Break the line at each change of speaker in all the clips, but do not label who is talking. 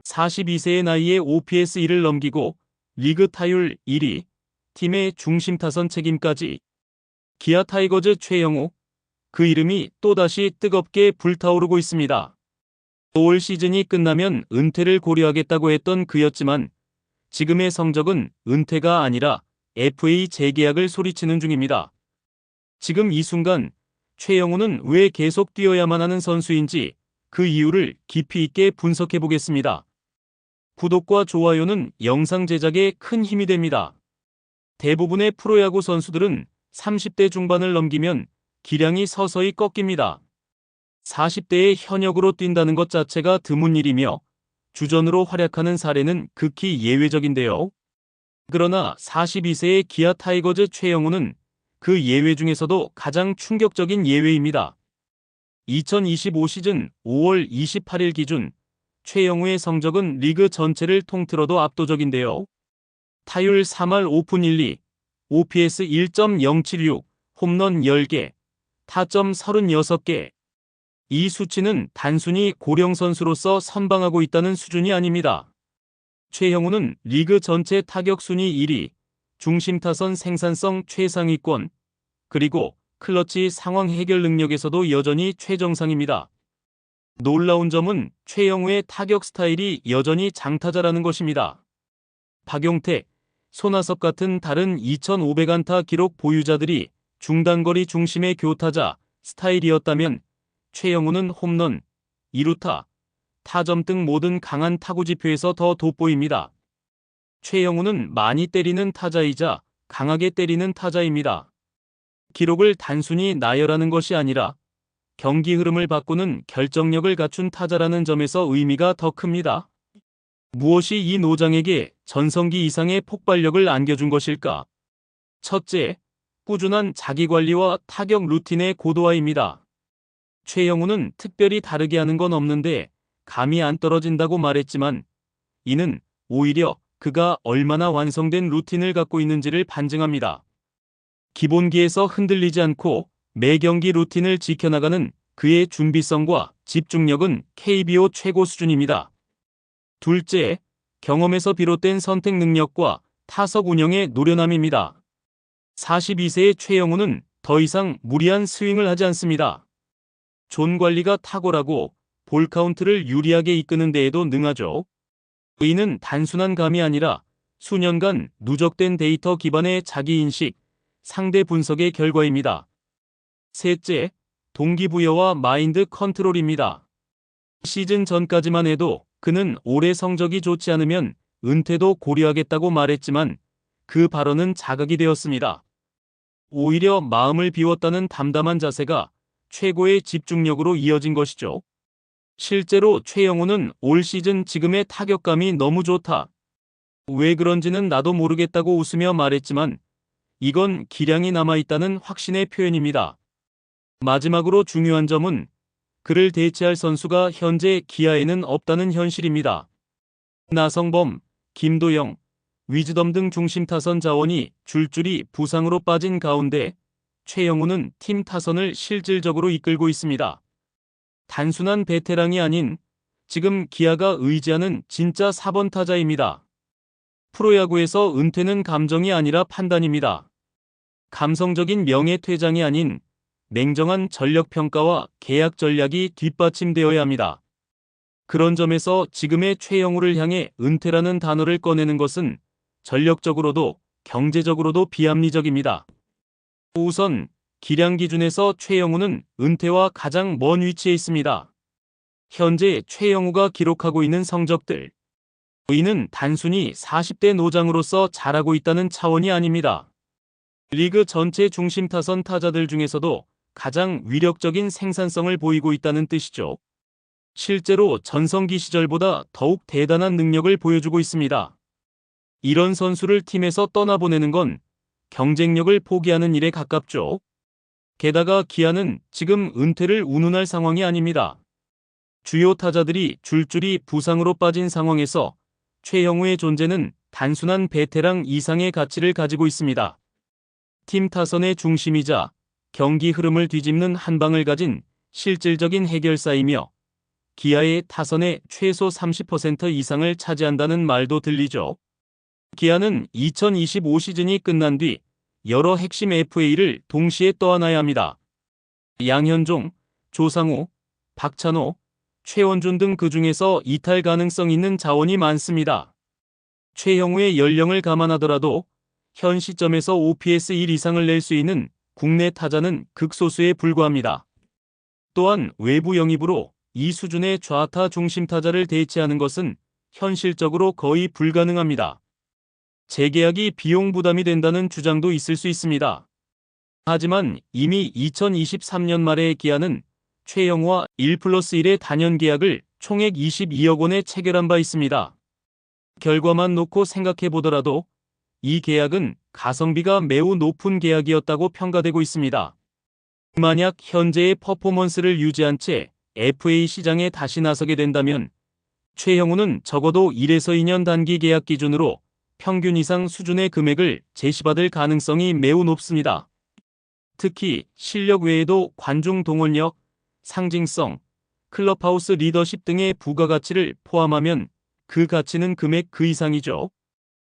42세의 나이에 OPS 1을 넘기고 리그 타율 1위, 팀의 중심 타선 책임까지. 기아 타이거즈 최영우, 그 이름이 또다시 뜨겁게 불타오르고 있습니다. 올 시즌이 끝나면 은퇴를 고려하겠다고 했던 그였지만 지금의 성적은 은퇴가 아니라 FA 재계약을 소리치는 중입니다. 지금 이 순간 최영우는 왜 계속 뛰어야만 하는 선수인지 그 이유를 깊이 있게 분석해 보겠습니다. 구독과 좋아요는 영상 제작에 큰 힘이 됩니다. 대부분의 프로야구 선수들은 30대 중반을 넘기면 기량이 서서히 꺾입니다. 40대에 현역으로 뛴다는 것 자체가 드문 일이며 주전으로 활약하는 사례는 극히 예외적인데요. 그러나 42세의 기아 타이거즈 최영우는 그 예외 중에서도 가장 충격적인 예외입니다. 2025 시즌 5월 28일 기준 최영우의 성적은 리그 전체를 통틀어도 압도적인데요. 타율 3할 5푼 1리, OPS 1.076, 홈런 10개, 타점 36개. 이 수치는 단순히 고령 선수로서 선방하고 있다는 수준이 아닙니다. 최영우는 리그 전체 타격 순위 1위, 중심 타선 생산성 최상위권, 그리고 클러치 상황 해결 능력에서도 여전히 최정상입니다. 놀라운 점은 최영우의 타격 스타일이 여전히 장타자라는 것입니다. 박용택, 손아섭 같은 다른 2,500안타 기록 보유자들이 중단거리 중심의 교타자 스타일이었다면 최영우는 홈런, 2루타, 타점 등 모든 강한 타구 지표에서 더 돋보입니다. 최영우는 많이 때리는 타자이자 강하게 때리는 타자입니다. 기록을 단순히 나열하는 것이 아니라 경기 흐름을 바꾸는 결정력을 갖춘 타자라는 점에서 의미가 더 큽니다. 무엇이 이 노장에게 전성기 이상의 폭발력을 안겨준 것일까? 첫째, 꾸준한 자기관리와 타격 루틴의 고도화입니다. 최영우는 특별히 다르게 하는 건 없는데 감이 안 떨어진다고 말했지만 이는 오히려 그가 얼마나 완성된 루틴을 갖고 있는지를 반증합니다. 기본기에서 흔들리지 않고 매 경기 루틴을 지켜나가는 그의 준비성과 집중력은 KBO 최고 수준입니다. 둘째, 경험에서 비롯된 선택 능력과 타석 운영의 노련함입니다. 42세의 최영우는 더 이상 무리한 스윙을 하지 않습니다. 존 관리가 탁월하고 볼 카운트를 유리하게 이끄는 데에도 능하죠. 이는 단순한 감이 아니라 수년간 누적된 데이터 기반의 자기인식, 상대 분석의 결과입니다. 셋째, 동기부여와 마인드 컨트롤입니다. 시즌 전까지만 해도 그는 올해 성적이 좋지 않으면 은퇴도 고려하겠다고 말했지만 그 발언은 자각이 되었습니다. 오히려 마음을 비웠다는 담담한 자세가 최고의 집중력으로 이어진 것이죠. 실제로 최영우는 올 시즌 지금의 타격감이 너무 좋다. 왜 그런지는 나도 모르겠다고 웃으며 말했지만 이건 기량이 남아있다는 확신의 표현입니다. 마지막으로 중요한 점은 그를 대체할 선수가 현재 기아에는 없다는 현실입니다. 나성범, 김도영, 위즈덤 등 중심 타선 자원이 줄줄이 부상으로 빠진 가운데 최영우는 팀 타선을 실질적으로 이끌고 있습니다. 단순한 베테랑이 아닌 지금 기아가 의지하는 진짜 4번 타자입니다. 프로야구에서 은퇴는 감정이 아니라 판단입니다. 감성적인 명예퇴장이 아닌 냉정한 전력평가와 계약 전략이 뒷받침되어야 합니다. 그런 점에서 지금의 최영우를 향해 은퇴라는 단어를 꺼내는 것은 전력적으로도 경제적으로도 비합리적입니다. 우선 기량 기준에서 최영우는 은퇴와 가장 먼 위치에 있습니다. 현재 최영우가 기록하고 있는 성적들. 이는 단순히 40대 노장으로서 잘하고 있다는 차원이 아닙니다. 리그 전체 중심 타선 타자들 중에서도 가장 위력적인 생산성을 보이고 있다는 뜻이죠. 실제로 전성기 시절보다 더욱 대단한 능력을 보여주고 있습니다. 이런 선수를 팀에서 떠나보내는 건 경쟁력을 포기하는 일에 가깝죠. 게다가 기아는 지금 은퇴를 운운할 상황이 아닙니다. 주요 타자들이 줄줄이 부상으로 빠진 상황에서 최영우의 존재는 단순한 베테랑 이상의 가치를 가지고 있습니다. 팀 타선의 중심이자 경기 흐름을 뒤집는 한 방을 가진 실질적인 해결사이며 기아의 타선의 최소 30% 이상을 차지한다는 말도 들리죠. 기아는 2025 시즌이 끝난 뒤 여러 핵심 FA를 동시에 떠안아야 합니다. 양현종, 조상우, 박찬호, 최원준 등 그 중에서 이탈 가능성 있는 자원이 많습니다. 최형우의 연령을 감안하더라도 현 시점에서 OPS 1 이상을 낼 수 있는 국내 타자는 극소수에 불과합니다. 또한 외부 영입으로 이 수준의 좌타 중심 타자를 대체하는 것은 현실적으로 거의 불가능합니다. 재계약이 비용 부담이 된다는 주장도 있을 수 있습니다. 하지만 이미 2023년 말에 기아는 최영우와 1+1의 단연 계약을 총액 22억 원에 체결한 바 있습니다. 결과만 놓고 생각해 보더라도 이 계약은 가성비가 매우 높은 계약이었다고 평가되고 있습니다. 만약 현재의 퍼포먼스를 유지한 채 FA 시장에 다시 나서게 된다면 최형우는 적어도 1에서 2년 단기 계약 기준으로 평균 이상 수준의 금액을 제시받을 가능성이 매우 높습니다. 특히 실력 외에도 관중 동원력, 상징성, 클럽하우스 리더십 등의 부가가치를 포함하면 그 가치는 금액 그 이상이죠.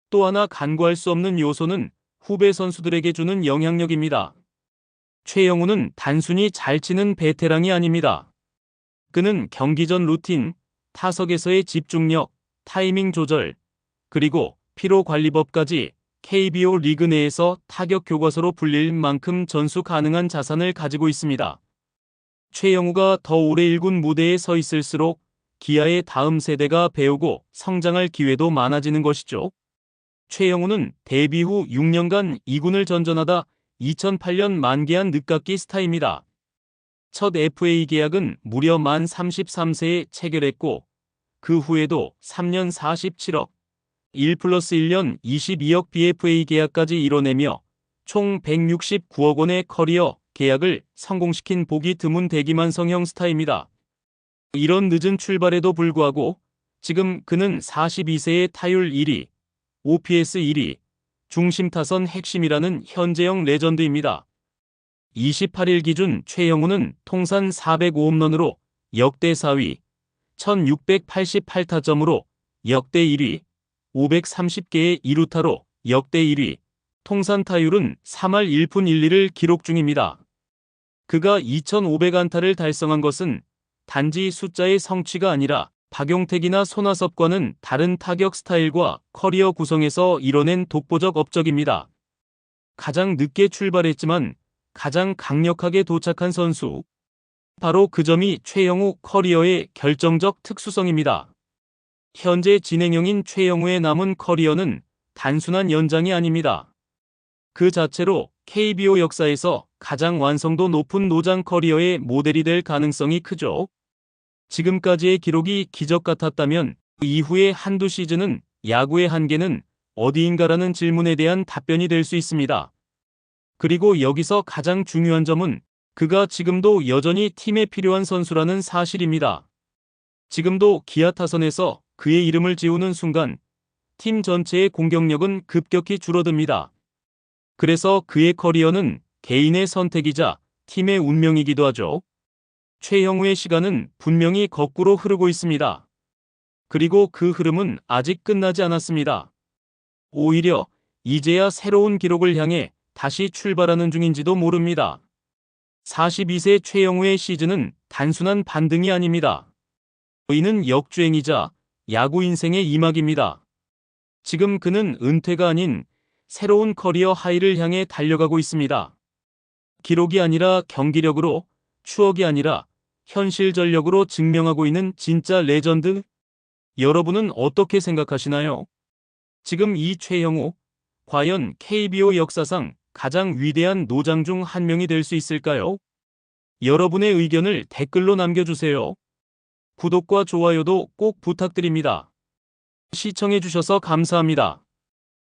또 하나 간과할 수 없는 요소는 후배 선수들에게 주는 영향력입니다. 최영우는 단순히 잘 치는 베테랑이 아닙니다. 그는 경기 전 루틴, 타석에서의 집중력, 타이밍 조절, 그리고 피로관리법까지 KBO 리그 내에서 타격 교과서로 불릴 만큼 전수 가능한 자산을 가지고 있습니다. 최영우가 더 오래 1군 무대에 서 있을수록 기아의 다음 세대가 배우고 성장할 기회도 많아지는 것이죠. 최영우는 데뷔 후 6년간 2군을 전전하다 2008년 만기한 늦깎이 스타입니다. 첫 FA 계약은 무려 만 33세에 체결했고 그 후에도 3년 47억, 1+1년 22억 BFA 계약까지 이뤄내며 총 169억 원의 커리어 계약을 성공시킨 보기 드문 대기만 성형 스타입니다. 이런 늦은 출발에도 불구하고 지금 그는 42세의 타율 1위, OPS 1위, 중심 타선 핵심이라는 현재형 레전드입니다. 28일 기준 최영우는 통산 405홈런으로 역대 4위, 1688타점으로 역대 1위, 530개의 2루타로 역대 1위, 통산 타율은 3할 1푼 1리를 기록 중입니다. 그가 2500안타를 달성한 것은 단지 숫자의 성취가 아니라 박용택이나 손아섭과는 다른 타격 스타일과 커리어 구성에서 이뤄낸 독보적 업적입니다. 가장 늦게 출발했지만 가장 강력하게 도착한 선수. 바로 그 점이 최영우 커리어의 결정적 특수성입니다. 현재 진행형인 최영우의 남은 커리어는 단순한 연장이 아닙니다. 그 자체로 KBO 역사에서 가장 완성도 높은 노장 커리어의 모델이 될 가능성이 크죠. 지금까지의 기록이 기적 같았다면 이후의 한두 시즌은 야구의 한계는 어디인가라는 질문에 대한 답변이 될 수 있습니다. 그리고 여기서 가장 중요한 점은 그가 지금도 여전히 팀에 필요한 선수라는 사실입니다. 지금도 기아 타선에서 그의 이름을 지우는 순간 팀 전체의 공격력은 급격히 줄어듭니다. 그래서 그의 커리어는 개인의 선택이자 팀의 운명이기도 하죠. 최영우의 시간은 분명히 거꾸로 흐르고 있습니다. 그리고 그 흐름은 아직 끝나지 않았습니다. 오히려 이제야 새로운 기록을 향해 다시 출발하는 중인지도 모릅니다. 42세 최영우의 시즌은 단순한 반등이 아닙니다. 이는 역주행이자 야구 인생의 이막입니다. 지금 그는 은퇴가 아닌 새로운 커리어 하이를 향해 달려가고 있습니다. 기록이 아니라 경기력으로, 추억이 아니라 현실 전력으로 증명하고 있는 진짜 레전드? 여러분은 어떻게 생각하시나요? 지금 이 최영우, 과연 KBO 역사상 가장 위대한 노장 중 한 명이 될 수 있을까요? 여러분의 의견을 댓글로 남겨주세요. 구독과 좋아요도 꼭 부탁드립니다. 시청해주셔서 감사합니다.